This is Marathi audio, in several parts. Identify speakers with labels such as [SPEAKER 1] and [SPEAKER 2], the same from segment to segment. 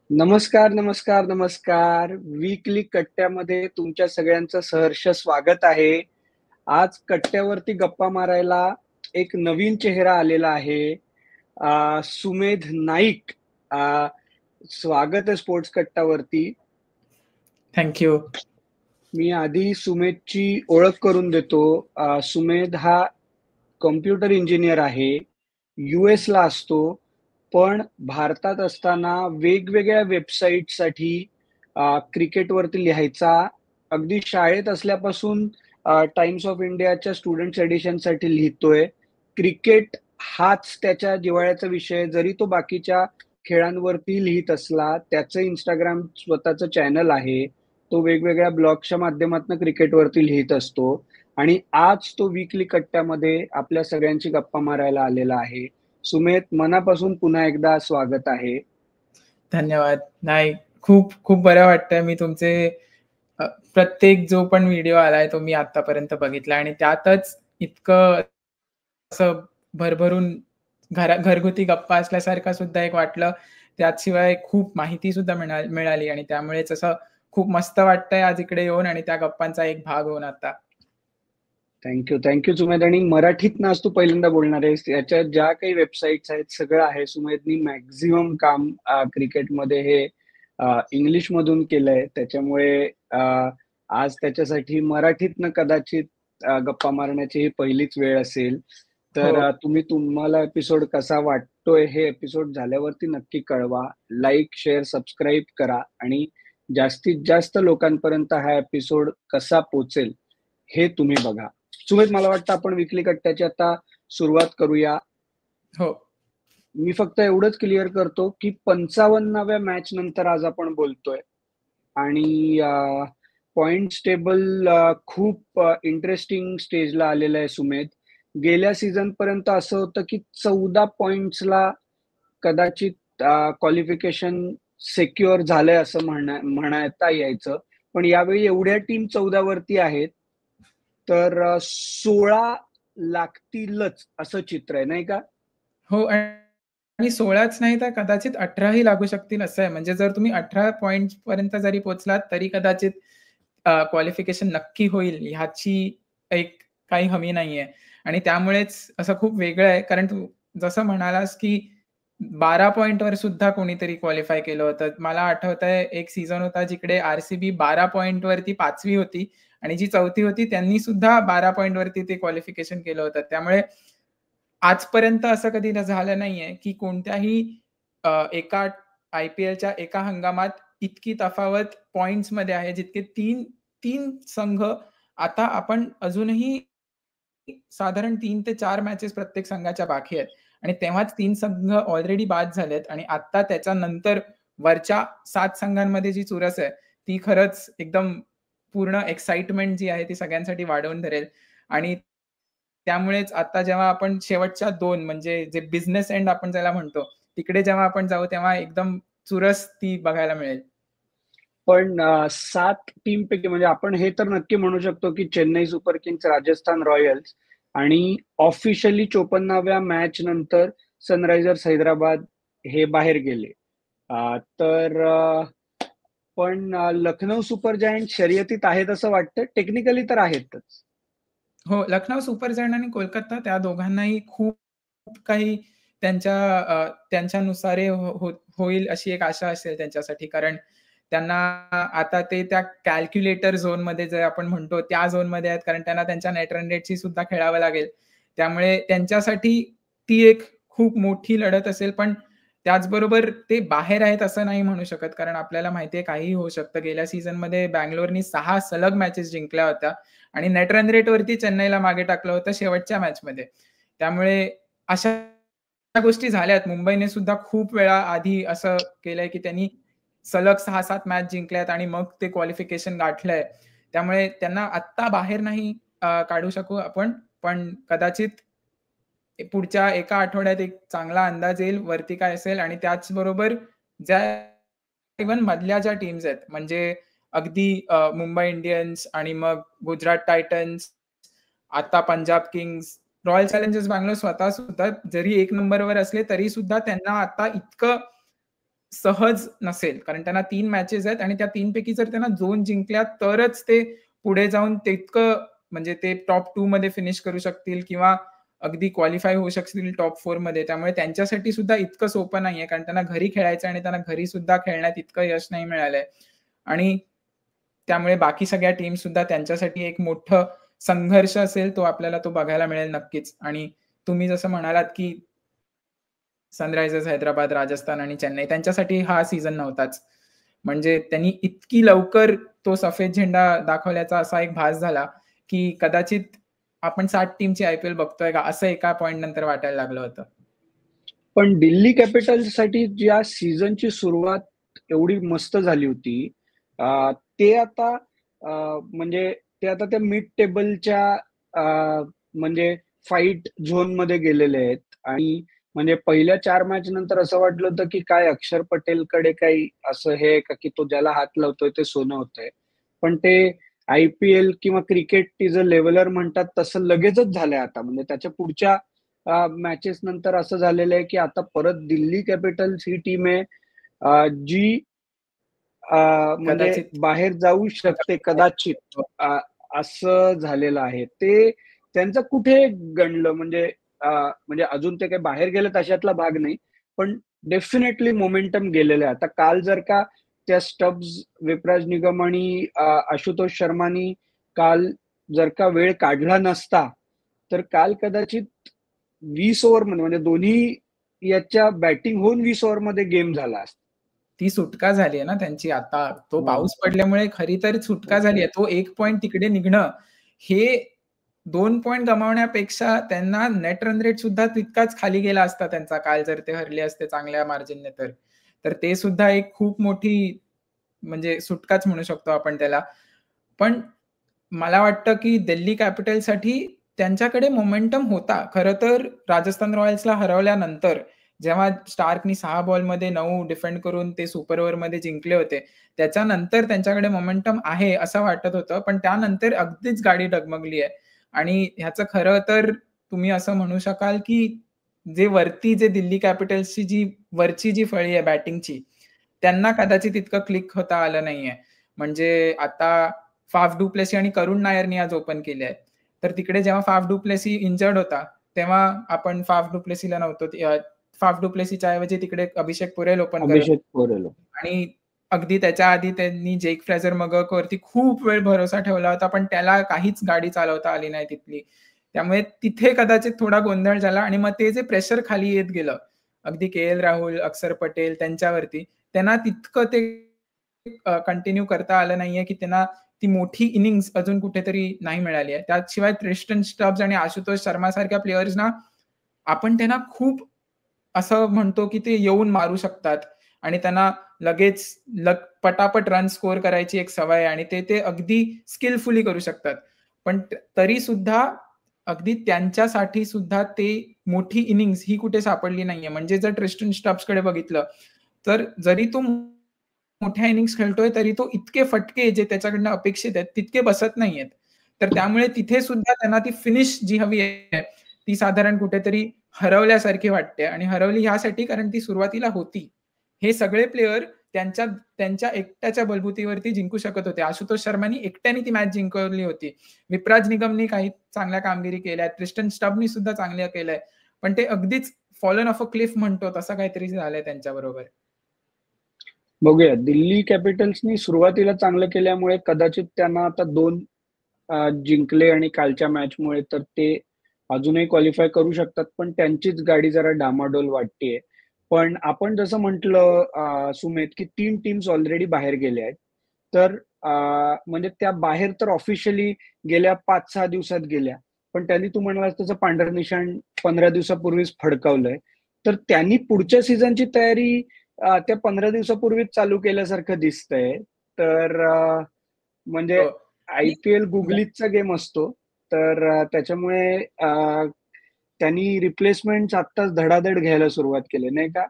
[SPEAKER 1] नमस्कार, नमस्कार, नमस्कार. वीकली कट्ट्यामध्ये तुमच्या सगळ्यांचं सहर्ष स्वागत आहे. आज कट्ट्यावरती गप्पा मारायला एक नवीन चेहरा आलेला आहे. सुमेध नाईक. स्वागत आहे स्पोर्ट्स कट्टावरती.
[SPEAKER 2] थँक्यू.
[SPEAKER 1] मी आधी सुमेधची ओळख करून देतो. सुमेध हा कॉम्प्युटर इंजिनियर आहे. US ला असतो. पण भारतात असताना वेगवेगळ्या वेबसाईटसाठी क्रिकेटवरती लिहायचा. अगदी शाळेत असल्यापासून टाइम्स ऑफ इंडियाच्या स्टुडंट्स एडिशनसाठी लिहितोय. क्रिकेट हाच त्याच्या जिव्हाळ्याचा विषय. जरी तो बाकीच्या खेळांवरती लिहित असला, त्याचं Instagram स्वतःचं चॅनल आहे. तो वेगवेगळ्या ब्लॉग्सच्या माध्यमातून क्रिकेटवरती लिहित असतो आणि आज तो वीकली कट्ट्यामध्ये आपल्या सगळ्यांची गप्पा मारायला आलेला आहे. सुमेध, मनापासून पुन्हा एकदा स्वागत आहे.
[SPEAKER 2] धन्यवाद. नाही, खूप खूप बरं वाटतंय. मी तुमचे प्रत्येक जो पण व्हिडिओ आलाय तो मी आतापर्यंत बघितला आणि त्यातच इतकं असं भरभरून घरगुती गप्पा असल्यासारखं सुद्धा एक वाटलं. त्याशिवाय खूप माहिती सुद्धा मिळाली आणि त्यामुळेच असं खूप मस्त वाटतंय आज इकडे येऊन आणि त्या गप्पांचा एक भाग होऊन आता.
[SPEAKER 1] थँक्यू सुमेध. आणि मराठीतनं आज तू पहिल्यांदा बोलणार आहेस. याच्या ज्या काही वेबसाईट्स आहेत सगळं आहे. सुमेधनी मॅक्झिमम काम क्रिकेटमध्ये हे इंग्लिश मधून केलंय. त्याच्यामुळे आज त्याच्यासाठी मराठीतनं कदाचित गप्पा मारण्याची ही पहिलीच वेळ असेल. तर तुम्हाला एपिसोड कसा वाटतोय हे एपिसोड झाल्यावरती नक्की कळवा. लाईक, शेअर, सबस्क्राईब करा आणि जास्तीत जास्त लोकांपर्यंत हा एपिसोड कसा पोचेल हे तुम्ही बघा. सुमेध, मला वाटतं आपण विकली कट्ट्याची आता सुरुवात करूया.
[SPEAKER 2] हो.
[SPEAKER 1] मी फक्त एवढंच क्लिअर करतो की 55व्या मॅच नंतर आज आपण बोलतोय आणि पॉइंट्स टेबल खूप इंटरेस्टिंग स्टेजला आलेलं आहे. सुमेध, गेल्या सीझन पर्यंत असं होतं की 14 पॉइंट्सला कदाचित क्वालिफिकेशन सेक्युअर झालंय असं म्हणता यायचं. पण यावेळी एवढ्या टीम 14 वरती आहेत तर 16 लागतीलच असं चित्र आहे, नाही का?
[SPEAKER 2] हो, आणि 16च नाही तर कदाचित 18ही लागू शकतील असं आहे. म्हणजे जर तुम्ही 18 पॉइंट्स पर्यंत जरी पोहोचलात तरी कदाचित क्वालिफिकेशन नक्की होईल ह्याची एक काही हमी नाहीये. आणि त्यामुळेच असं खूप वेगळं आहे. कारण तू जसं म्हणालास की 12 पॉइंटवर सुद्धा कोणीतरी क्वालिफाय केलं होतं. मला आठवतंय एक सीझन होता जिकडे RCB 12 पॉइंटवरती 5वी होती आणि जी 4थी होती त्यांनी सुद्धा 12 पॉइंटवरती ते क्वालिफिकेशन केलं होतं. त्यामुळे आजपर्यंत असं कधी झालं नाहीये की कोणत्याही एका IPLच्या एका हंगामात इतकी तफावत पॉइंट्समध्ये आहे, जितके 3 संघ आता आपण अजूनही साधारण 3 ते 4 मॅचेस प्रत्येक संघाच्या बाकी आहेत आणि तेव्हाच 3 संघ ऑलरेडी बाद झालेत आणि आता त्याच्यानंतर वरच्या 7 संघांमध्ये जी चुरस आहे, ती खरंच एकदम पूर्ण एक्साइटमेंट जी आहे ती सगळ्यांसाठी वाढवून धरेल आणि त्यामुळेच आता जेव्हा आपण शेवटच्या 2 म्हणजे जे बिझनेस एंड आपण ज्याला म्हणतो, तिकडे जेव्हा आपण जाऊ तेव्हा एकदम चुरस ती बघायला मिळेल.
[SPEAKER 1] पण 7 टीमपैकी म्हणजे आपण हे तर नक्की म्हणू शकतो की Chennai super Kings, Rajasthan Royals आणि ऑफिशियली 54व्या मॅच नंतर सनरायझर्स हैदराबाद हे बाहेर गेले. तर पण लखनौ सुपर जायंट शर्यतीत आहेत असं वाटतं. टेक्निकली तर आहेतच.
[SPEAKER 2] हो, लखनौ सुपर जायंट आणि कोलकाता त्या दोघांनाही खूप काही त्यांच्यानुसार होईल अशी एक आशा असेल त्यांच्यासाठी. कारण त्यांना आता ते त्या कॅल्क्युलेटर झोनमध्ये जे आपण म्हणतो त्या झोनमध्ये आहेत. कारण त्यांना त्यांच्या नेट रन रेटशी सुद्धा खेळावं लागेल. त्यामुळे त्यांच्यासाठी ती एक खूप मोठी लढत असेल. पण त्याचबरोबर ते बाहेर आहेत असं नाही म्हणू शकत. कारण आपल्याला माहिती आहे काहीही होऊ शकतं. गेल्या सीझनमध्ये बंगलोरनी 6 सलग मॅचेस जिंकल्या होत्या आणि नेट रन रेटवरती चेन्नईला मागे टाकलं होतं शेवटच्या मॅचमध्ये. त्यामुळे अशा गोष्टी झाल्यात. मुंबईने सुद्धा खूप वेळा आधी असं केलंय की त्यांनी सलग 6-7 मॅच जिंकल्यात आणि मग ते क्वालिफिकेशन गाठलंय. त्यामुळे त्यांना आत्ता बाहेर नाही काढू शकू आपण. पण कदाचित पुढच्या एका आठवड्यात एक चांगला अंदाज येईल वरती काय असेल आणि त्याचबरोबर ज्या इव्हन मधल्या ज्या टीम्स आहेत म्हणजे अगदी मुंबई इंडियन्स आणि मग गुजरात टायटन्स, आता Punjab Kings, royal challengers Bangalore स्वतः सुद्धा जरी 1 नंबरवर असले तरी सुद्धा त्यांना आता इतकं सहज नसेल, कारण त्यांना 3 मॅचेस आहेत आणि त्या 3 पैकी जर त्यांना 2 जिंकल्या तरच ते पुढे जाऊन तितकं म्हणजे ते टॉप 2 मध्ये फिनिश करू शकतील किंवा अगदी क्वालिफाय होऊ शकतील टॉप 4 मध्ये. त्यामुळे त्यांच्यासाठी सुद्धा इतकं सोपं नाहीये, कारण त्यांना घरी खेळायचं आणि त्यांना घरी सुद्धा खेळण्यात इतकं यश नाही मिळालंय आणि त्यामुळे बाकी सगळ्या टीम सुद्धा त्यांच्यासाठी एक मोठं संघर्ष असेल, तो आपल्याला तो बघायला मिळेल नक्कीच. आणि तुम्ही जसं म्हणालात, की सनरायझर्स हैदराबाद, राजस्थान आणि चेन्नई त्यांच्यासाठी हा सीझन नव्हताच. म्हणजे त्यांनी इतकी लवकर तो सफेद झेंडा दाखवल्याचा असा एक भास झाला, की कदाचित आपण 60 टीमची आयपीएल बघतोय का, असं एका पॉइंट नंतर वाटायला लागलं होतं.
[SPEAKER 1] पण दिल्ली कॅपिटल्ससाठी ज्या सीझनची सुरुवात एवढी मस्त झाली होती, ते आता म्हणजे ते आता त्या मिड टेबलच्या म्हणजे फाईट झोनमध्ये गेलेले आहेत आणि म्हणजे पहिल्या 4 मॅच नंतर असं वाटलं होतं, की काय अक्षर पटेलकडे काही असं हे का, की तो ज्याला हात लावतोय ते सोनं होतंय. पण ते आयपीएल किंवा क्रिकेट इज अ लेव्हलर म्हणतात तसं लगेचच झालंय आता. म्हणजे त्याच्या पुढच्या मॅचेस नंतर असं झालेलं आहे, की आता परत दिल्ली कॅपिटल्स ही टीम आहे जी म्हणजे
[SPEAKER 2] कदाचित
[SPEAKER 1] बाहेर जाऊ शकते कदाचित. असं झालेलं आहे. ते त्यांचं कुठे गणलं म्हणजे म्हणजे अजून ते काही बाहेर गेले तशातला भाग नाही. पण डेफिनेटली मोमेंटम गेलेलं आहे. आता काल जर का त्या स्टब्स, विपराज निगम आणि आशुतोष शर्मानी काल जर का वेळ काढला नसता, तर काल कदाचित 20 ओव्हरमध्ये म्हणजे दोन्ही याच्या बॅटिंग होऊन 20 ओव्हरमध्ये गेम झाला असता.
[SPEAKER 2] ती सुटका झाली आहे ना त्यांची आता. तो
[SPEAKER 1] हो.
[SPEAKER 2] पाऊस पडल्यामुळे खरी तर सुटका झाली आहे. तो 1 पॉइंट तिकडे निघणं, हे 2 पॉइंट गमावण्यापेक्षा त्यांना नेट रन रेट सुद्धा तितकाच खाली गेला असता त्यांचा, काल जर ते हरले असते चांगल्या मार्जिनने तर. तर ते सुद्धा एक खूप मोठी म्हणजे सुटकाच म्हणू शकतो आपण त्याला. पण मला वाटतं, की दिल्ली कॅपिटल्ससाठी त्यांच्याकडे मोमेंटम होता. खरं तर राजस्थान रॉयल्सला हरवल्यानंतर जेव्हा स्टार्कनी 6 बॉलमध्ये 9 डिफेंड करून ते सुपर ओव्हरमध्ये जिंकले होते. त्याच्यानंतर त्यांच्याकडे मोमेंटम आहे असं वाटत होतं. पण त्यानंतर अगदीच गाडी डगमगली आहे आणि ह्याचं खरं तर तुम्ही असं म्हणू शकाल, की जे दिल्ली कॅपिटल्सची जी वरची जी फळी आहे बॅटिंगची, त्यांना कदाचित इतकं क्लिक होता आलं नाहीये. म्हणजे आता फाफ डू प्लेसी आणि करुण नायरनी आज ओपन केले आहे. तर तिकडे जेव्हा फाफ डू प्लेसी इंजर्ड होता, तेव्हा आपण फाफ डू प्लेसीला नव्हतो. फाफ डू प्लेसीच्या ऐवजी तिकडे अभिषेक पुरेल ओपन करत
[SPEAKER 1] अभिषेक पोरेलो.
[SPEAKER 2] आणि अगदी त्याच्या आधी त्यांनी जेक फ्रेझर मगरवरती खूप वेळ भरोसा ठेवला होता, पण त्याला काहीच गाडी चालवता आली नाही तिथली. त्यामुळे तिथे कदाचित थोडा गोंधळ झाला आणि मग ते जे प्रेशर खाली येत गेलं, अगदी के-एल राहुल, अक्षर पटेल त्यांच्यावरती, त्यांना तितकं ते कंटिन्यू करता आलं नाहीये, की त्यांना ती मोठी इनिंग्स अजून कुठेतरी नाही मिळाली आहे. त्याशिवाय ट्रिस्टन स्टब्स आणि आशुतोष शर्मा सारख्या प्लेयर्सना आपण त्यांना खूप असं म्हणतो, की ते येऊन मारू शकतात आणि त्यांना लगेच पटापट रन स्कोर करायची एक सवय आहे आणि ते अगदी स्किलफुली करू शकतात. पण तरी सुद्धा अगदी त्यांच्यासाठी सुद्धा ते मोठी इनिंग्स ही कुठे सापडली नाहीये. म्हणजे जर ट्रिस्टन स्टब्सकडे बघितलं, तर जरी तो मोठ्या इनिंग्स खेळतोय, तरी तो इतके फटके जे त्याच्याकडनं अपेक्षित आहेत, तितके बसत नाहीयेत. तर त्यामुळे तिथे सुद्धा त्यांना ती फिनिश जी हवी आहे, ती साधारण कुठेतरी हरवल्यासारखी वाटते आणि हरवली ह्यासाठी कारण ती सुरुवातीला होती. हे सगळे प्लेयर त्यांच्या त्यांच्या एकट्याच्या बलबुतीवरती जिंकू शकत होते. आशुतोष शर्मानी एकट्याने ती मॅच जिंकवली होती. विपराज निगमनी काही चांगल्या कामगिरी केल्या. ट्रिस्टन स्टब्सनी सुद्धा चांगलं केलंय. पण ते अगदीच फॉलन ऑफ अ क्लिफ म्हणतो तसं काहीतरी झालंय त्यांच्याबरोबर.
[SPEAKER 1] बघूया. दिल्ली कॅपिटल्सनी सुरुवातीला चांगलं केल्यामुळे कदाचित त्यांना आता 2 जिंकले आणि कालच्या मॅचमुळे तर ते अजूनही क्वालिफाय करू शकतात. पण त्यांचीच गाडी जरा डामाडोल वाटतेय. पण आपण जसं म्हटलं सुमित, की 3 टीम्स ऑलरेडी बाहेर गेल्या आहेत. तर म्हणजे त्या बाहेर तर ऑफिशियली गेल्या 5-6 दिवसात गेल्या. पण त्यांनी तू म्हणालास तसं पांढरं निशाण 15 दिवसापूर्वीच फडकावलंय. तर त्यांनी पुढच्या सीझनची तयारी त्या 15 दिवसापूर्वीच चालू केल्यासारखं दिसतंय. तर म्हणजे
[SPEAKER 2] हो.
[SPEAKER 1] आय-पी-एल गुगलीजचा गेम असतो. तर त्याच्यामुळे त्यांनी रिप्लेसमेंट्स आत्ताच धडाधड घ्यायला सुरुवात केली, नाही का?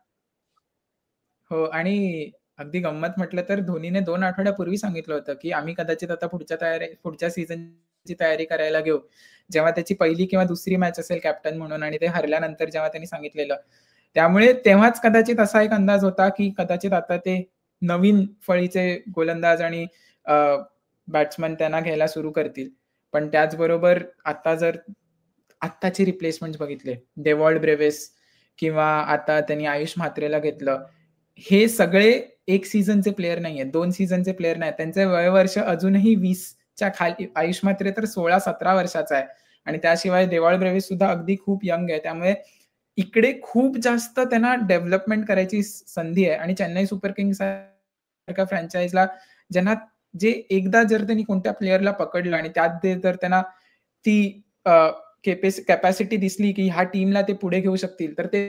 [SPEAKER 2] हो आणि अगदी गंमत म्हटलं तर धोनीने 2 आठवड्यापूर्वी सांगितलं होतं, की आम्ही कदाचित आता पुढच्या सीझनची तयारी करायला घेऊ. जेव्हा त्याची पहिली किंवा दुसरी मॅच असेल कॅप्टन म्हणून आणि ते हरल्यानंतर जेव्हा त्यांनी सांगितलेलं, त्यामुळे तेव्हाच कदाचित असा एक अंदाज होता की कदाचित आता ते नवीन फळीचे गोलंदाज आणि बॅट्समन त्यांना घ्यायला सुरू करतील. पण त्याचबरोबर आता जर आत्ताची रिप्लेसमेंट बघितले, डेव्हॉल्ड ब्रेव्हिस किंवा आता त्यांनी आयुष म्हात्रेला घेतलं. हे सगळे एक सीझनचे प्लेयर नाहीयेत, 2 सीझनचे प्लेयर नाहीत. त्यांचे वयवर्ष अजूनही 20च्या खाली. आयुष म्हात्रे तर 16-17 वर्षाचा आहे आणि त्याशिवाय डेव्हॉल्ड ब्रेव्हिस सुद्धा अगदी खूप यंग आहे. त्यामुळे इकडे खूप जास्त त्यांना डेव्हलपमेंट करायची संधी आहे आणि चेन्नई सुपर किंग्स सारख्या फ्रँचाइजला ज्यांना जे एकदा जर त्यांनी कोणत्या प्लेयरला पकडलं आणि त्यात जर त्यांना ती कॅपॅसिटी दिसली की ह्या टीमला ते पुढे घेऊ शकतील, तर ते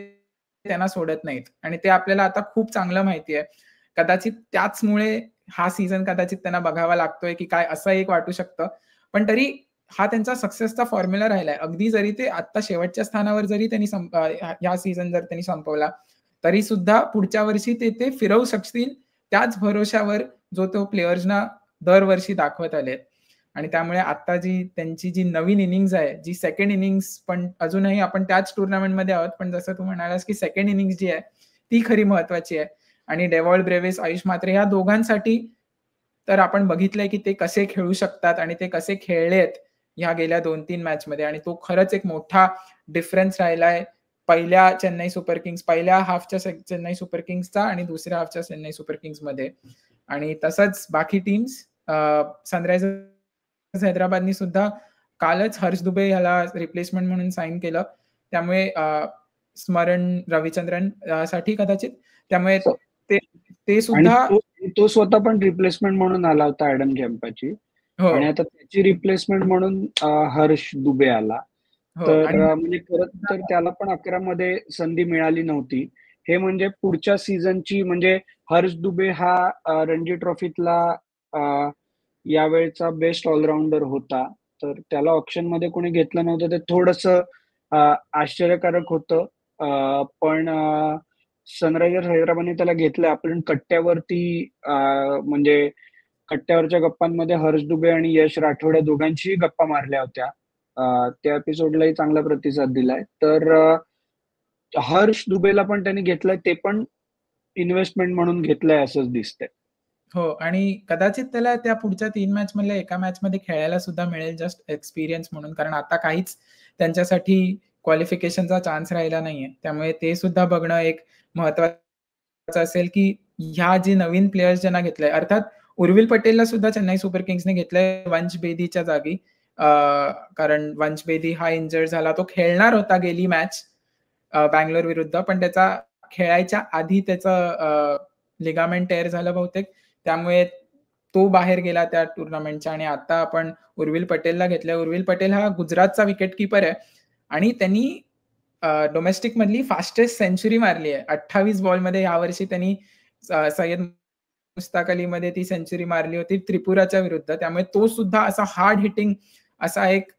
[SPEAKER 2] त्यांना सोडत नाहीत आणि ते आपल्याला आता खूप चांगलं माहिती आहे. कदाचित त्याचमुळे हा सीझन कदाचित त्यांना बघावा लागतोय की काय, असं एक वाटू शकतं. पण तरी हा त्यांचा सक्सेसचा फॉर्म्युला राहिलाय. अगदी जरी ते आता शेवटच्या स्थानावर जरी त्यांनी ह्या सीझन जर त्यांनी संपवला, तरी सुद्धा पुढच्या वर्षी ते फिरवू शकतील त्याच भरोश्यावर जो तो प्लेयर्सना दरवर्षी दाखवत आलेत. आणि त्यामुळे आता त्यांची जी नवीन इनिंग्स आहे, जी सेकंड इनिंग्स, पण अजूनही आपण त्याच टुर्नामेंटमध्ये आहोत, पण जसं तू म्हणालास की सेकंड इनिंग्स जी आहे ती खरी महत्वाची आहे. आणि डेव्हॉल्ड ब्रेव्हिस, आयुष म्हात्रे या दोघांसाठी तर आपण बघितलंय की ते कसे खेळू शकतात आणि ते कसे खेळलेत ह्या गेल्या 2-3 मॅचमध्ये आणि तो खरंच एक मोठा डिफरन्स राहिलाय पहिल्या चेन्नई सुपर किंग्स, पहिल्या हाफच्या चेन्नई सुपर किंग्सचा आणि दुसऱ्या हाफच्या चेन्नई सुपर किंग्समध्ये. आणि तसंच बाकी टीम्स, सनरायझर्स हैदराबादनी सुद्धा कालच हर्ष दुबे ह्याला रिप्लेसमेंट म्हणून साईन केलं. त्यामुळे स्मरण रविचंद्रन साठी कदाचित, त्यामुळे ते
[SPEAKER 1] आणि
[SPEAKER 2] सुद्धा
[SPEAKER 1] तो स्वतः पण रिप्लेसमेंट म्हणून आला होता ऍडम झॅम्पाची.
[SPEAKER 2] हो
[SPEAKER 1] आणि आता त्याची रिप्लेसमेंट म्हणून हर्ष दुबे आला.
[SPEAKER 2] हो
[SPEAKER 1] तर
[SPEAKER 2] आणि
[SPEAKER 1] म्हणजे खरंच तर त्याला पण 11 मध्ये संधी मिळाली नव्हती. हे म्हणजे पुढच्या सीझनची, म्हणजे हर्ष दुबे हा रणजी ट्रॉफीतला यावेळचा बेस्ट ऑलराऊंडर होता. तर त्याला ऑप्शन मध्ये कोणी घेतलं नव्हतं, ते थोडंसं आश्चर्यकारक होतं. पण सनरायझर्स हैदराबादने त्याला घेतलं. आपण कट्ट्यावरती म्हणजे कट्ट्यावरच्या गप्पांमध्ये हर्ष दुबे आणि यश राठोड या दोघांशीही गप्पा मारल्या होत्या. त्या एपिसोडलाही चांगला प्रतिसाद दिलाय. तर हर्ष दुबेला पण त्यांनी घेतलंय, ते पण इन्व्हेस्टमेंट म्हणून घेतलंय असंच दिसतंय.
[SPEAKER 2] हो आणि कदाचित त्याला त्या पुढच्या 3 मॅच मधल्या एका मॅच मध्ये खेळायला सुद्धा मिळेल, जस्ट एक्सपिरियन्स म्हणून, कारण आता काहीच त्यांच्यासाठी क्वालिफिकेशनचा चान्स राहिला नाहीये. त्यामुळे ते सुद्धा बघणं एक महत्वाचं असेल की ह्या जे नवीन प्लेयर्स ज्यांना घेतलंय, अर्थात उर्विल पटेलला सुद्धा चेन्नई सुपर किंग्सने घेतलंय वंश बेदीच्या जागी. कारण वंश बेदी हा इंजर्ड झाला. तो खेळणार होता गेली मॅच बँगलोर विरुद्ध, पण त्याचा खेळायच्या आधी त्याचं लिगामेंट टेअर झालं बहुतेक. त्यामुळे तो बाहेर गेला त्या टुर्नामेंटच्या आणि आता आपण उर्विल पटेलला घेतलंय. उर्विल पटेल हा गुजरातचा विकेट कीपर आहे आणि त्यांनी डोमेस्टिक मधली फास्टेस्ट सेंचुरी मारली आहे. 28 बॉलमध्ये यावर्षी त्यांनी सय्यद मुश्ताक अलीमध्ये ती सेंचुरी मारली होती त्रिपुराच्या विरुद्ध. त्यामुळे तो सुद्धा असा हार्ड हिटिंग असा एक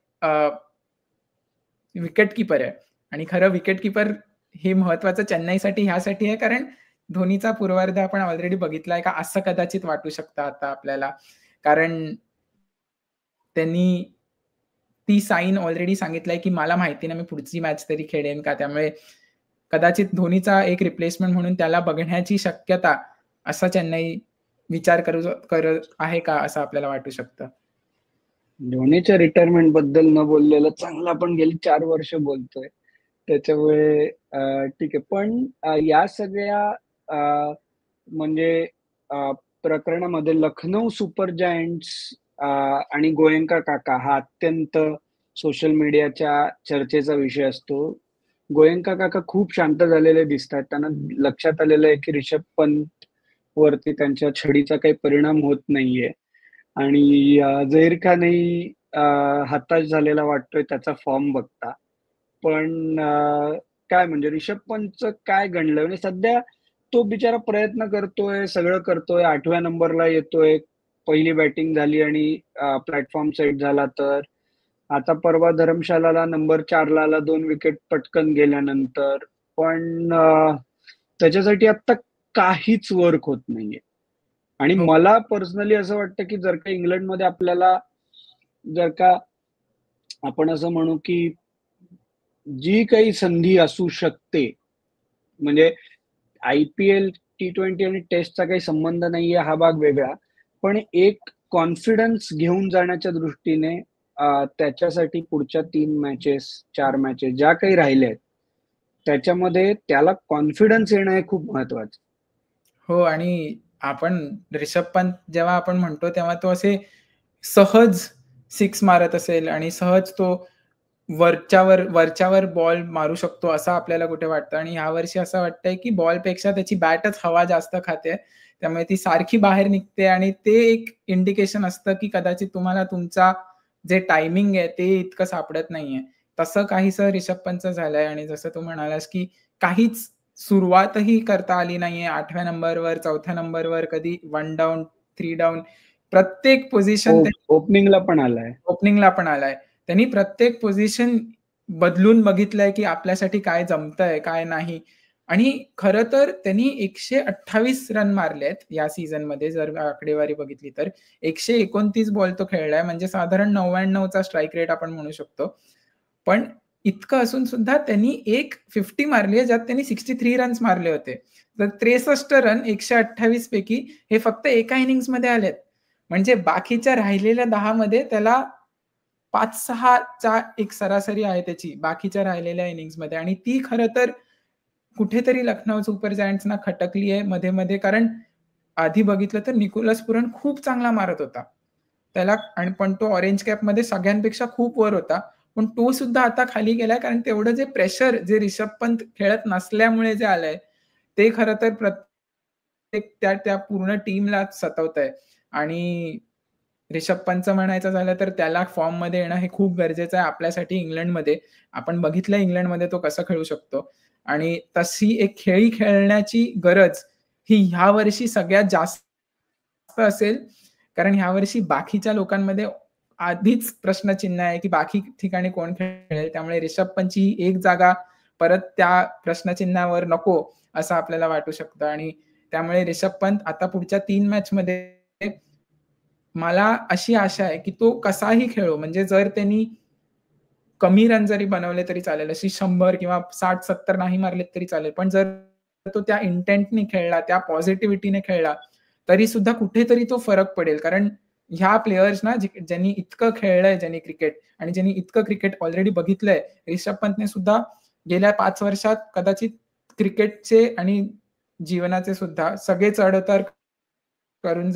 [SPEAKER 2] विकेट कीपर आहे. आणि खरं विकेट कीपर हे महत्वाचं चेन्नईसाठी ह्यासाठी आहे, कारण धोनीचा पूर्वार्ध आपण ऑलरेडी बघितलाय का, असं कदाचित वाटू शकतं आता आपल्याला. कारण त्यांनी ती साईन ऑलरेडी सांगितलंय की मला माहिती नाही मी पुढची मॅच तरी खेळेन का. त्यामुळे कदाचित धोनीचा एक रिप्लेसमेंट म्हणून त्याला बघण्याची शक्यता असा चेन्नई विचार करत आहे का, असं आपल्याला वाटू शकतं.
[SPEAKER 1] धोनीच्या रिटायरमेंट बद्दल न बोललेलं चांगलं. आपण गेली 4 वर्ष बोलतोय, त्याच्यामुळे ठीक आहे. पण या सगळ्या म्हणजे प्रकरणामध्ये लखनौ सुपर जायंट्स आणि गोयंका काका हा अत्यंत सोशल मीडियाच्या चर्चेचा विषय असतो. गोयंका काका खूप शांत झालेले दिसतात. त्यांना लक्षात आलेलं आहे की रिषभ पंत वरती त्यांच्या छडीचा काही परिणाम होत नाहीये. आणि झहीर खानही हताश झालेला वाटतोय त्याचा फॉर्म बघता. पण काय म्हणजे रिषभ पंतचं काय घडलं, म्हणजे सध्या तो बिचारा प्रयत्न करतोय, सगळं करतोय, 8व्या नंबरला येतोय. पहिली बॅटिंग झाली आणि प्लॅटफॉर्म सेट झाला. तर आता परवा धर्मशालाला नंबर 4ला आला 2 विकेट पटकन गेल्यानंतर. पण त्याच्यासाठी आता काहीच वर्क होत नाहीये. आणि
[SPEAKER 2] हो.
[SPEAKER 1] मला पर्सनली असं वाटतं की जर का इंग्लंडमध्ये आपल्याला, जर का आपण असं म्हणू की जी काही संधी असू शकते म्हणजे IPL, T20 आणि टेस्टचा काही संबंध नाहीये, हा भाग वेगळा. पण एक कॉन्फिडन्स घेऊन जाण्याच्या दृष्टीने त्याच्यासाठी पुढच्या 3 मॅचेस, 4 मॅचेस ज्या काही राहिल्या आहेत, त्याच्यामध्ये त्याला कॉन्फिडन्स येणं हे खूप महत्वाचं.
[SPEAKER 2] हो, आणि आपण ऋषभ पंत जेव्हा आपण म्हणतो तेव्हा तो असे सहज 6 मारत असेल आणि सहज तो वरच्यावर बॉल मारू शकतो असं आपल्याला कुठे वाटतं, आणि यावर्षी असं वाटतंय की बॉलपेक्षा त्याची बॅटच हवा जास्त खाते. त्यामुळे ती सारखी बाहेर निघते आणि ते एक इंडिकेशन असतं की कदाचित तुम्हाला तुमचा जे टायमिंग आहे ते इतकं सापडत नाहीये. तसं काहीसं ऋषभ पंतचं झालंय, आणि जसं तू म्हणालास की काहीच सुरुवातही करता आली नाहीये. 8व्या नंबरवर, 4थ्या नंबरवर, कधी 1 डाउन, 3 डाउन, प्रत्येक पोझिशन
[SPEAKER 1] ओपनिंगला पण आलाय.
[SPEAKER 2] ओपनिंगला पण आलाय. त्यांनी प्रत्येक पोझिशन बदलून बघितलंय, की आपल्यासाठी काय जमतंय, काय नाही. आणि खरं तर त्यांनी 128 रन मारलेत या सीझनमध्ये, जर आकडेवारी बघितली तर. 129 बॉल तो खेळलाय, म्हणजे साधारण 99चा स्ट्राईक रेट आपण म्हणू शकतो. पण इतकं असून सुद्धा त्यांनी एक 50 मारली आहे, ज्यात त्यांनी 63 रन्स मारले होते. तर 63 रन 128 पैकी हे फक्त एका इनिंग्समध्ये आलेत. म्हणजे बाकीच्या राहिलेल्या 10 मध्ये त्याला 5-6 चा एक सरासरी आहे त्याची बाकीच्या राहिलेल्या इनिंग्समध्ये, आणि ती खरं तर कुठेतरी लखनौ सुपर जायंट्सना खटकली आहे मध्ये-मध्ये. कारण आधी बघितलं तर निकोलस पुरन खूप चांगला मारत होता. त्याला, आणि पण तो ऑरेंज कॅपमध्ये सगळ्यांपेक्षा खूप वर होता. पण तो सुद्धा आता खाली गेलाय, कारण तेवढं जे प्रेशर जे ऋषभ पंत खेळत नसल्यामुळे जे आलंय, ते खरं तर प्रत्येक त्या त्या पूर्ण टीमला सतवतंय. आणि ऋषभ पंतचं म्हणायचं झालं तर त्याला फॉर्ममध्ये येणं हे खूप गरजेचं आहे आपल्यासाठी इंग्लंडमध्ये. आपण बघितलं इंग्लंडमध्ये तो कसा खेळू शकतो, आणि तशी एक खेळी खेळण्याची गरज ही ह्या वर्षी सगळ्यात जास्त असेल. कारण ह्या वर्षी बाकीच्या लोकांमध्ये आधीच प्रश्नचिन्ह आहे, की बाकी ठिकाणी कोण खेळेल. त्यामुळे ऋषभ पंतची एक जागा परत त्या प्रश्नचिन्हावर नको, असं आपल्याला वाटू शकतं. आणि त्यामुळे ऋषभ पंत आता पुढच्या 3 मॅचमध्ये मला अशी आशा आहे, की तो कसाही खेळो, म्हणजे जर त्यांनी कमी रन जरी बनवले तरी चालेल. अशी 100 किंवा 60-70 नाही मारलेत तरी चालेल. पण जर तो त्या इंटेंटनी खेळला, त्या पॉझिटिव्हिटीने खेळला, तरी सुद्धा कुठेतरी तो फरक पडेल. कारण ह्या प्लेयर्सना ज्यांनी इतकं खेळलंय, ज्यांनी क्रिकेट, आणि ज्यांनी इतकं क्रिकेट ऑलरेडी बघितलंय, ऋषभ पंतने सुद्धा गेल्या 5 वर्षात कदाचित क्रिकेटचे आणि जीवनाचे सुद्धा सगळे चढ-उतार करून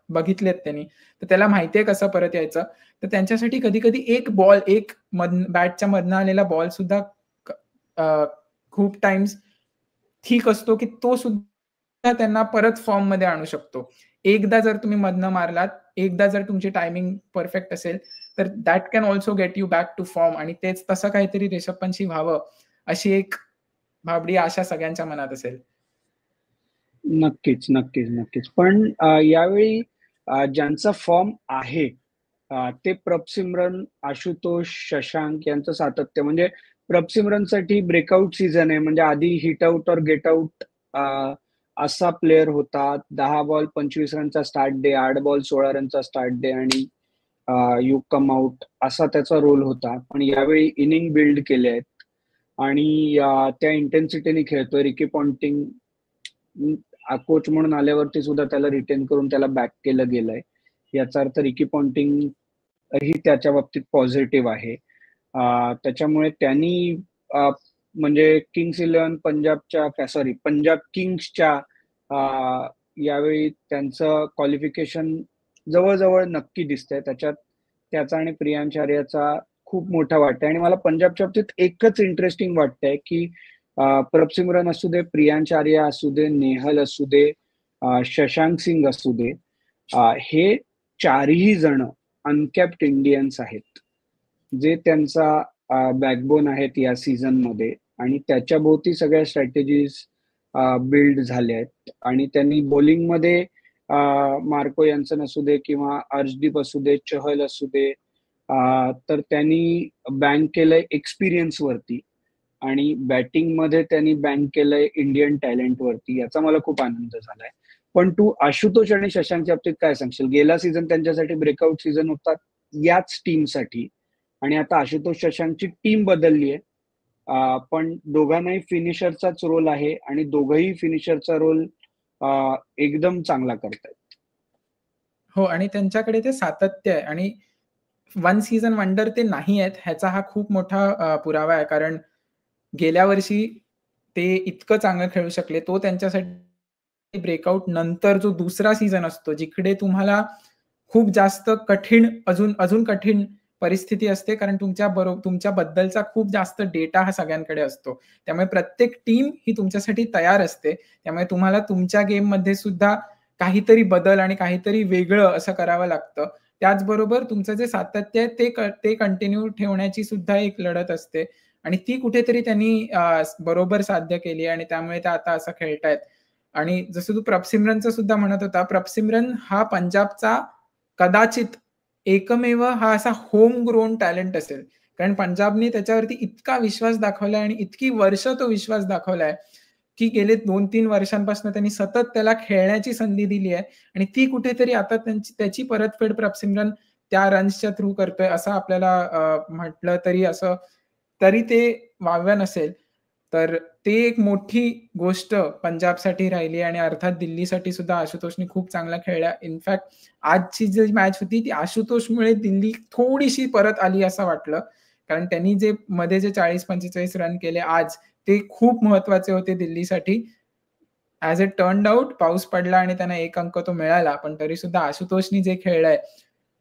[SPEAKER 2] बघितलेत त्यांनी. तर त्याला माहिती आहे कसं परत यायचं. तर त्यांच्यासाठी कधी-कधी एक बॉल, एक बॅटच्या मधनं आलेला बॉल सुद्धा क अ, खूप टाईम्स ठीक असतो, की तो सुद्धा त्यांना परत फॉर्ममध्ये आणू शकतो. एकदा जर तुम्ही मधनं मारलात, एकदा जर तुमची टायमिंग परफेक्ट असेल, तर that can also get you back to form, आणि तेच तसं काहीतरी ऋषभ पंतशी व्हावं, अशी एक भाबडी आशा सगळ्यांच्या मनात असेल.
[SPEAKER 1] नक्कीच, नक्कीच, नक्कीच. पण यावेळी ज्यांचा फॉर्म आहे ते प्रभसिमरन, आशुतोष, शशांक यांचं सातत्य, म्हणजे प्रभसिमरनसाठी ब्रेकआउट सीझन आहे. म्हणजे आधी हिट आउट और गेट आउट असा प्लेयर होता. 10 बॉल 25 रनचा स्टार्ट डे, 8 बॉल 16 रनचा स्टार्ट डे आणि यू कम आउट असा त्याचा रोल होता. पण यावेळी इनिंग बिल्ड केले आहेत आणि त्या इंटेन्सिटीने खेळतोय. रिकी पॉन्टिंग कोच म्हणून आल्यावरती सुद्धा त्याला रिटेन करून त्याला बॅक केलं गेलंय. याचा अर्थ रिकी पॉन्टिंग ही त्याच्या बाबतीत पॉझिटिव्ह आहे. त्याच्यामुळे त्यांनी म्हणजे किंग्स इलेव्हन पंजाब किंग्सच्या यावेळी त्यांचं क्वालिफिकेशन जवळ-जवळ नक्की दिसतंय. त्याच्यात त्याचा आणि प्रियांश आर्याचा खूप मोठा वाटा आहे. आणि मला पंजाबच्या बाबतीत एकच इंटरेस्टिंग वाटतंय, की प्रभसिमरन असू दे, प्रियांश आर्या असू दे, नेहल असू दे, शशांक सिंग असू दे, हे चारही जण अनकॅप्ड इंडियन्स आहेत. जे त्यांचा बॅकबोन आहेत या सीझनमध्ये, आणि त्याच्याभोवती सगळ्या स्ट्रॅटेजीज बिल्ड झाल्या आहेत. आणि त्यांनी बॉलिंगमध्ये मार्को यान्सन असू दे किंवा अर्शदीप असू दे, चहल असू दे, तर त्यांनी बँक केलंय एक्सपिरियन्सवरती, आणि बॅटिंगमध्ये त्यांनी बँक केलंय इंडियन टॅलेंटवरती. याचा मला खूप आनंद झालाय. पण तू आशुतोष आणि शशांकच्या बाबतीत काय सांगशील? गेला सीझन त्यांच्यासाठी ब्रेकआउट सीझन होता याच टीमसाठी, आणि आता आशुतोष शशांकची टीम बदलली आहे. पण दोघांनाही फिनिशरचाच रोल आहे आणि दोघंही फिनिशरचा रोल एकदम चांगला करतायत.
[SPEAKER 2] हो, आणि त्यांच्याकडे ते सातत्य आहे आणि वन सीझन वंडर ते नाही आहेत, ह्याचा हा खूप मोठा पुरावा आहे. कारण गेल्या वर्षी ते इतकं चांगलं खेळू शकले. तो त्यांच्यासाठी ब्रेकआउट नंतर जो दुसरा सीझन असतो, जिकडे तुम्हाला खूप जास्त कठीण अजून अजून कठीण परिस्थिती असते. कारण तुमच्याबद्दलचा खूप जास्त डेटा हा सगळ्यांकडे असतो. त्यामुळे प्रत्येक टीम ही तुमच्यासाठी तयार असते. त्यामुळे तुम्हाला तुमच्या गेममध्ये सुद्धा काहीतरी बदल आणि काहीतरी वेगळं असं करावं लागतं. त्याचबरोबर तुमचं जे सातत्य आहे ते कंटिन्यू ठेवण्याची सुद्धा एक लढत असते आणि ती कुठेतरी त्यांनी बरोबर साध्य केली आणि त्यामुळे ते आता असं खेळतायत. आणि जसं तू प्रभसिमरनचं सुद्धा म्हणत होता, प्रभसिमरन हा पंजाबचा कदाचित एकमेव हा असा होम ग्रोन टॅलेंट असेल. कारण पंजाबने त्याच्यावरती इतका विश्वास दाखवलाय आणि इतकी वर्ष तो विश्वास दाखवलाय, की गेले 2-3 वर्षांपासून त्यांनी सतत त्याला खेळण्याची संधी दिली आहे आणि ती कुठेतरी आता त्याची परतफेड प्रभसिमरन त्या रन्सच्या थ्रू करतोय असं आपल्याला म्हटलं तरी ते वावगं नसेल. तर ते एक मोठी गोष्ट पंजाबसाठी राहिली आणि अर्थात दिल्लीसाठी सुद्धा आशुतोषने खूप चांगला खेळला. इनफॅक्ट आजची जी मॅच होती ती आशुतोषमुळे दिल्ली थोडीशी परत आली असं वाटलं. कारण त्यांनी जे मध्ये जे 40-45 रन केले आज, ते खूप महत्वाचे होते दिल्लीसाठी. ॲज इट टर्न्ड आउट पाऊस पडला आणि त्यांना 1 अंक तो मिळाला. पण तरीसुद्धा आशुतोषनी जे खेळलाय,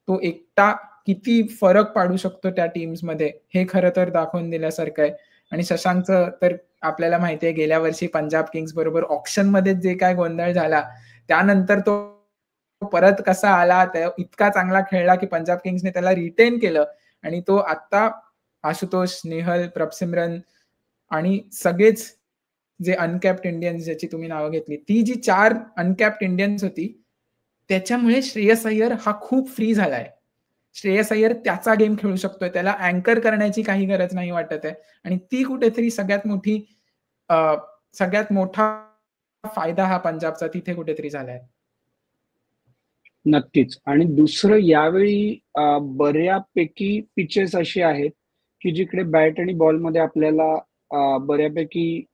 [SPEAKER 2] तो एकटा किती फरक पाडू शकतो त्या टीम्समध्ये, हे खरं तर दाखवून दिल्यासारखं आहे. आणि शशांकचं तर आपल्याला माहिती आहे गेल्या वर्षी पंजाब किंग्स बरोबर ऑक्शनमध्ये जे काय गोंधळ झाला, त्यानंतर तो परत कसा आला, इतका चांगला खेळला की पंजाब किंग्सने त्याला रिटेन केलं आणि तो आत्ता आशुतोष, नेहल, प्रभसिमरन आणि सगळेच जे अनकॅप्ड इंडियन्स ज्याची तुम्ही नावं घेतली, ती जी 4 अनकॅप्ड इंडियन्स होती, त्याच्यामुळे श्रेयस अय्यर हा खूप फ्री झालाय. श्रेयस अय्यर त्याचा गेम खेळू शकतोय. त्याला अँकर करण्याची काही गरज नाही वाटत आहे आणि ती कुठेतरी अ, सगळ्यात मोठा फायदा हा पंजाबचा तिथे कुठेतरी झालाय.
[SPEAKER 1] नक्कीच. आणि दुसरं यावेळी बऱ्यापैकी पिचेस अशी आहेत, की जिकडे बॅट आणि बॉलमध्ये आपल्याला बऱ्यापैकी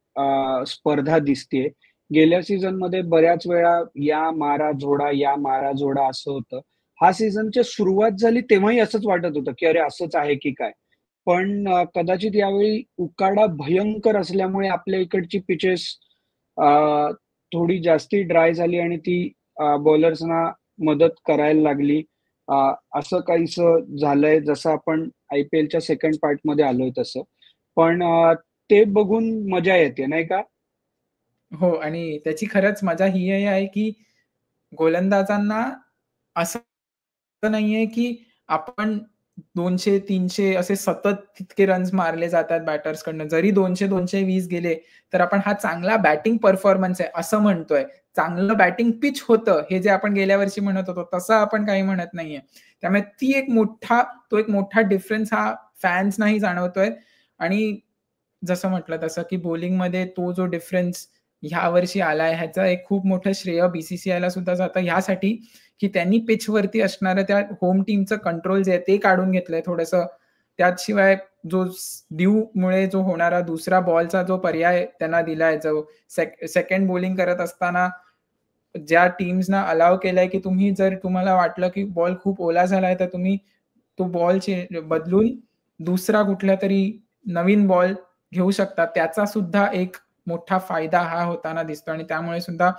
[SPEAKER 1] स्पर्धा दिसतेय. गेल्या सीझनमध्ये बऱ्याच वेळा या मारा झोडा, या मारा झोडा असं होतं. हा सीझनची सुरुवात झाली तेव्हाही असंच वाटत होतं, की अरे असंच आहे की काय? पण कदाचित यावेळी उकाडा भयंकर असल्यामुळे आपल्या इकडची पिचेस थोडी जास्ती ड्राय झाली आणि ती बॉलर्सना मदत करायला लागली. अ, असं काहीसं झालंय जसं आपण IPLच्या सेकंड पार्टमध्ये आलोय तसं. पण ते बघून मजा येते नाही का?
[SPEAKER 2] हो, आणि त्याची खरंच मजा ही आहे की गोलंदाजांना असं नाहीये, की आपण 200-300 असे सतत तितके रन्स मारले जातात बॅटर्सकडनं. जरी 200-220 गेले, तर आपण हा चांगला बॅटिंग परफॉर्मन्स आहे असं म्हणतोय. चांगलं बॅटिंग पिच होतं, हे जे आपण गेल्या वर्षी म्हणत होतो, तसं आपण काही म्हणत नाहीये. त्यामुळे तो एक मोठा डिफरन्स हा फॅन्सनाही जाणवतोय आणि जसं म्हटलं तसं, की बॉलिंगमध्ये तो जो डिफरन्स ह्यावर्षी आलाय, ह्याचं एक खूप मोठं श्रेय BCCIला सुद्धा जातं ह्यासाठी, की त्यांनी पिचवरती असणारं त्या होम टीमचं कंट्रोल जे आहे ते काढून घेतलंय थोडंसं. त्याशिवाय जो ड्यूमुळे जो होणारा दुसरा बॉलचा जो पर्याय त्यांना दिलाय, जो सेकंड बॉलिंग करत असताना ज्या टीम्सना अलाउ केलंय, की जर तुम्हाला वाटलं, की बॉल खूप ओला झालाय, तर तुम्ही तो बॉल बदलून दुसरा कुठलातरी नवीन बॉल घेऊ शकता. त्याचा सुद्धा एक मोठा फायदा हा होताना दिसतो आणि त्यामुळे सुद्धा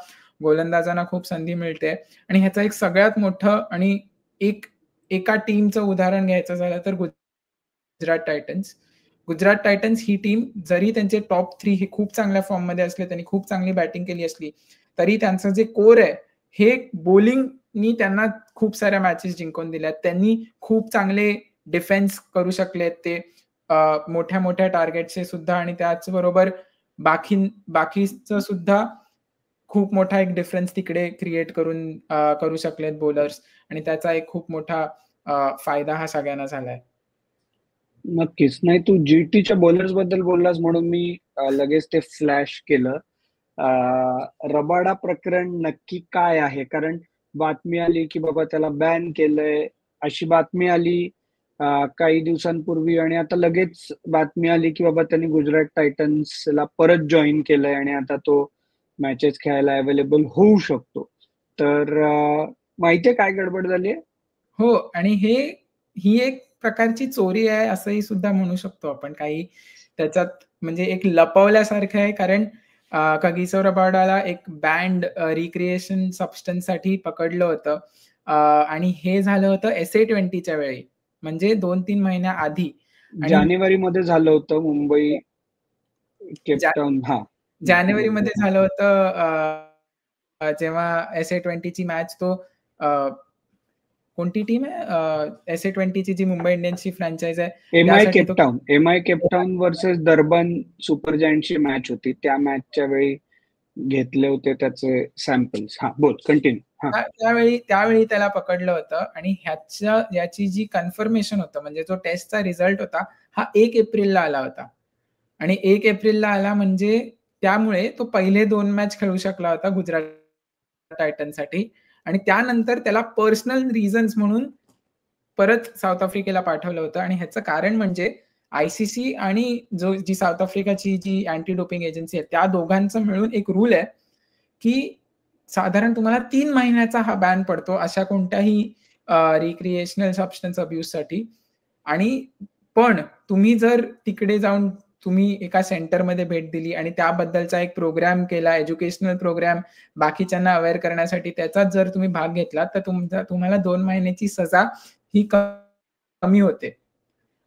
[SPEAKER 2] गोलंदाजांना खूप संधी मिळते आणि ह्याचं एक सगळ्यात मोठं आणि एका टीमचं उदाहरण घ्यायचं झालं तर गुजरात टायटन्स. गुजरात टायटन्स ही टीम जरी त्यांचे टॉप 3 हे खूप चांगल्या फॉर्ममध्ये असले, त्यांनी खूप चांगली बॅटिंग केली असली, तरी त्यांचं जे कोर आहे, हे बॉलिंगनी त्यांना खूप साऱ्या मॅचेस जिंकून दिल्यात. त्यांनी खूप चांगले डिफेन्स करू शकलेत ते मोठ्या-मोठ्या टार्गेटचे सुद्धा आणि त्याचबरोबर बाकीचं सुद्धा खूप मोठा एक डिफरन्स तिकडे क्रिएट करू शकलेत बॉलर्स आणि त्याचा एक खूप मोठा फायदा हा सगळ्यांना झालाय.
[SPEAKER 1] नक्कीच. नाही तू GTच्या बॉलर्सबद्दल बोललास म्हणून मी लगेच ते फ्लॅश केलं. अ, रबाडा प्रकरण नक्की काय आहे? कारण बातमी आली, की बाबा त्याला बॅन केलंय, अशी बातमी आली. काही दिवसांपूर्वी, आणि आता लगेच बातमी आली की बाबा त्यांनी गुजरात टायटन्सला परत जॉईन केलंय आणि आता तो मॅचेस खेळायला अवेलेबल होऊ शकतो. तर माहितीये काय गडबड झाली आहे?
[SPEAKER 2] हो, आणि ही एक प्रकारची चोरी आहे असंही सुद्धा म्हणू शकतो आपण. काही त्याच्यात म्हणजे एक लपवल्यासारखं आहे, कारण कगिसो रबाडाला एक बँड रिक्रिएशन सबस्टन्ससाठी पकडलं होतं. आणि हे झालं होतं SA-20च्या वेळी, म्हणजे 2-3 महिन्याआधी. आणि
[SPEAKER 1] जानेवारीमध्ये झालं होतं मुंबई
[SPEAKER 2] जा
[SPEAKER 1] केपटाऊन. हा,
[SPEAKER 2] जानेवारीमध्ये झालं होतं, जेव्हा SA-20ची मॅच तो अ, कोणती टीम आहे? SA-20ची जी मुंबई इंडियन्सची फ्रँचाइज आहे, त्यासाठी तो
[SPEAKER 1] M I Cape Town versus Durban super जायंटची मॅच होती. त्या मॅचच्या वेळी घेतले होते त्याचे सॅम्पल्स. हा, बोल, कंटिन्यू. हा,
[SPEAKER 2] त्यावेळी त्याला पकडलं होतं, आणि याची जी कन्फर्मेशन होतं, म्हणजे जो टेस्टचा रिझल्ट होता, हा 1 एप्रिलला आला होता. आणि 1 एप्रिलला आला म्हणजे त्यामुळे तो पहिले 2 मॅच खेळू शकला होता गुजरात टायटन्ससाठी, आणि त्यानंतर त्याला पर्सनल रिझन्स म्हणून परत साऊथ आफ्रिकेला पाठवलं होतं. आणि ह्याचं कारण म्हणजे ICC आणि जी साऊथ आफ्रिकाची जी अँटी डोपिंग एजन्सी आहे, त्या दोघांचं मिळून एक रूल आहे, की साधारण तुम्हाला 3 महिन्याचा हा बॅन पडतो अशा कोणत्याही रिक्रिएशनल सबस्टन्स अब्यूजसाठी. आणि पण तुम्ही जर तिकडे जाऊन तुम्ही एका सेंटरमध्ये भेट दिली आणि त्याबद्दलचा एक प्रोग्राम केला, एज्युकेशनल प्रोग्राम बाकीच्यांना अवेअर करण्यासाठी, त्याचाच जर तुम्ही भाग घेतला, तर तुम्हाला 2 महिन्याची सजा ही कमी होते.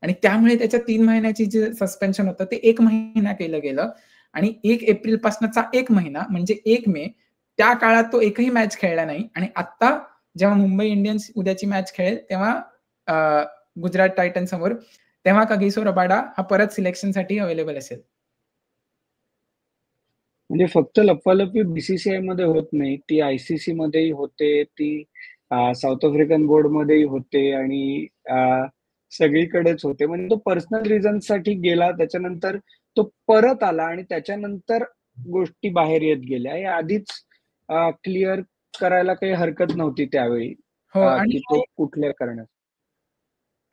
[SPEAKER 2] आणि त्यामुळे त्याच्या 3 महिन्याची जे सस्पेन्शन होतं ते 1 महिना केलं गेलं. आणि 1 एप्रिलपासूनचा 1 महिना म्हणजे 1 मे, त्या काळात तो एकही मॅच खेळला नाही. आणि आता जेव्हा मुंबई इंडियन्स उद्याची मॅच खेळेल, तेव्हा गुजरात टायटन्स समोर, तेव्हा कगिसो रबाडा हा परत सिलेक्शनसाठी अवेलेबल असेल.
[SPEAKER 1] म्हणजे फक्त लपवालपवी BCCI मध्ये होत नाही, ती ICC मध्येही होते, ती साऊथ आफ्रिकन बोर्ड मध्येही होते, आणि सगळीकडेच होते. म्हणजे तो पर्सनल रिझन साठी गेला, त्याच्यानंतर तो परत आला, आणि त्याच्यानंतर गोष्टी बाहेर येत गेल्या. हे आधीच क्लिअर करायला काही हरकत नव्हती त्यावेळी,
[SPEAKER 2] हो,
[SPEAKER 1] की तो कुठल्या करण्यात.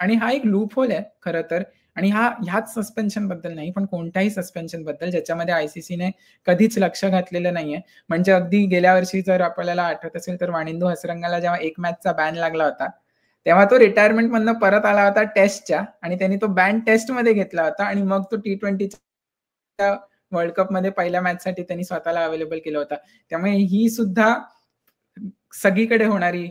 [SPEAKER 2] आणि हा एक लूप होल आहे खरं तर. आणि ह्याच सस्पेन्शन बद्दल नाही, पण कोणत्याही सस्पेन्शन बद्दल ज्याच्यामध्ये ICCने कधीच लक्ष घातलेलं नाहीये. म्हणजे अगदी गेल्या वर्षी जर आपल्याला आठवत असेल, तर वाणिंदू हसरंगाला जेव्हा 1 मॅचचा बॅन लागला होता, तेव्हा तो रिटायरमेंट मधनं परत आला होता टेस्टच्या, आणि त्यांनी तो बॅन टेस्टमध्ये घेतला होता, आणि मग तो T20च्या वर्ल्ड कपमध्ये पहिल्या मॅचसाठी त्यांनी स्वतःला अवेलेबल केलं होतं. त्यामुळे ही सुद्धा सगळीकडे होणारी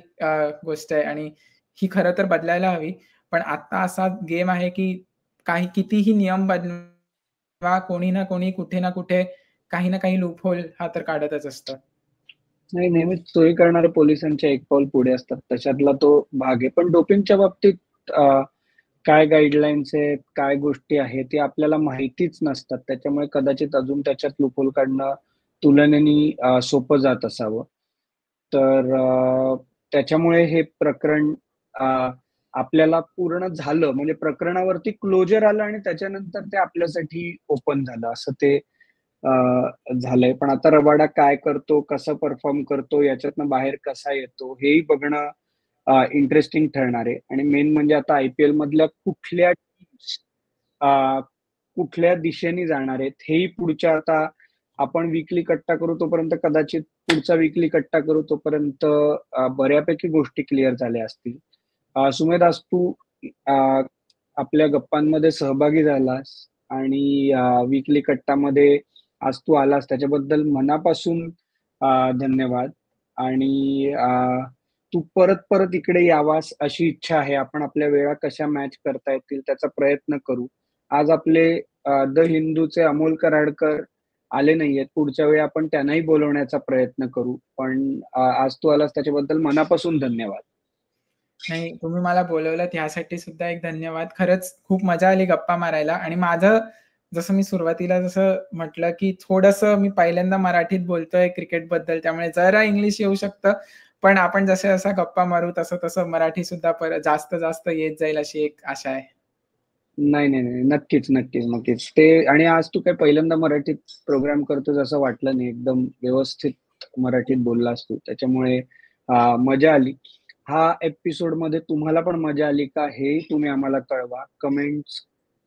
[SPEAKER 2] गोष्ट आहे, आणि ही खरं तर बदलायला हवी. पण आता असा गेम आहे, की कितीही नियम बनवा, कोणी ना कोणी कुठे ना कुठे काही ना काही लूपहोल हा तर काढतच असतं.
[SPEAKER 1] नाही, नेहमीच चोरी करणाऱ्या पोलिसांच्या एक पाऊल पुढे असतात, तशातला तो भाग आहे. पण डोपिंगच्या बाबतीत काय गाईडलाईन्स आहेत, काय गोष्टी आहेत, ते आपल्याला माहितीच नसतात. त्याच्यामुळे कदाचित अजून त्याच्यात लूपहोल काढणं तुलनेने सोपं जात असावं. तर त्याच्यामुळे हे प्रकरण आपल्याला पूर्ण झालं, म्हणजे प्रकरणावरती क्लोजर आलं, आणि त्याच्यानंतर ते आपल्यासाठी ओपन झालं, असं ते झालंय. पण आता रबाडा काय करतो, कसं परफॉर्म करतो, याच्यातनं बाहेर कसा येतो, हेही बघणं इंटरेस्टिंग ठरणार आहे. आणि मेन म्हणजे आता IPL मधल्या कुठल्या टीम्स कुठल्या दिशेने जाणार आहेत, हेही पुढच्या, आता आपण वीकली कट्टा करू तोपर्यंत, कदाचित पुढचा वीकली कट्टा करू तोपर्यंत बऱ्यापैकी गोष्टी क्लिअर झाल्या असतील. सुमेध, आज तू आपल्या गप्पांमध्ये सहभागी झालास, आणि वीकली कट्टामध्ये आज तू आलास, त्याच्याबद्दल मनापासून धन्यवाद. आणि तू परत परत इकडे यावास अशी इच्छा आहे. आपण आपल्या वेळा कशा मॅच करता येतील त्याचा प्रयत्न करू. आज आपले द हिंदूचे अमोल कराडकर आले नाहीयेत, पुढच्या वेळी आपण त्यांनाही बोलवण्याचा प्रयत्न करू. पण आज तू आलास त्याच्याबद्दल मनापासून धन्यवाद.
[SPEAKER 2] नाही, तुम्ही मला बोलवलंत ह्यासाठी सुद्धा एक धन्यवाद. खरंच खूप मजा आली गप्पा मारायला. आणि माझं, जसं मी सुरुवातीला जसं म्हटलं, की थोडंसं मी पहिल्यांदा मराठीत बोलतोय क्रिकेटबद्दल, त्यामुळे जरा इंग्लिश येऊ शकतं. पण आपण जशा गप्पा मारू, तसं मराठी सुद्धा जास्त येत जाईल अशी एक आशा आहे.
[SPEAKER 1] नाही, नाही, नाही. नक्कीच, नक्कीच, नक्कीच. ते, आणि आज तू काय पहिल्यांदा मराठीत प्रोग्राम करतोस असं वाटलं नाही. एकदम व्यवस्थित मराठीत बोललास तू. त्याच्यामुळे मजा आली. हा एपिसोड मध्ये तुम्हाला पण मजा आली का हे तुम्ही आम्हाला कळवा. कमेंट्स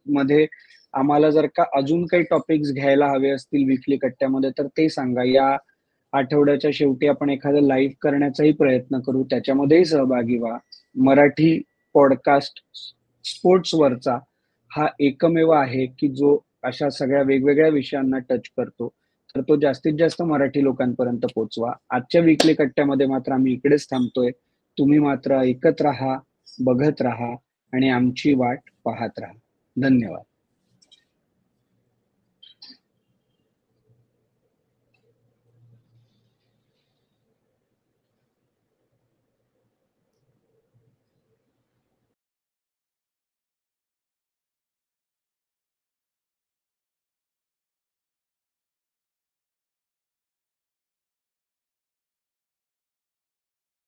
[SPEAKER 1] मध्ये आम्हाला जर का अजून काही टॉपिक्स घ्यायला हवे असतील विकली कट्ट्यामध्ये तर ते सांगा. या आठवड्याच्या शेवटी आपण एखादं लाईव्ह करण्याचाही प्रयत्न करू, त्याच्यामध्येही सहभागी व्हा. मराठी पॉडकास्ट स्पोर्ट्सवरचा हा एकमेव आहे की जो अशा सगळ्या वेगवेगळ्या विषयांना टच करतो. तर तो जास्तीत जास्त मराठी लोकांपर्यंत पोहोचवा. आजच्या विकली कट्ट्यामध्ये मात्र आम्ही इकडेच थांबतोय. तुम्ही मात्र ऐकत राहा, बघत राहा आणि आमची वाट पाहत राहा. धन्यवाद.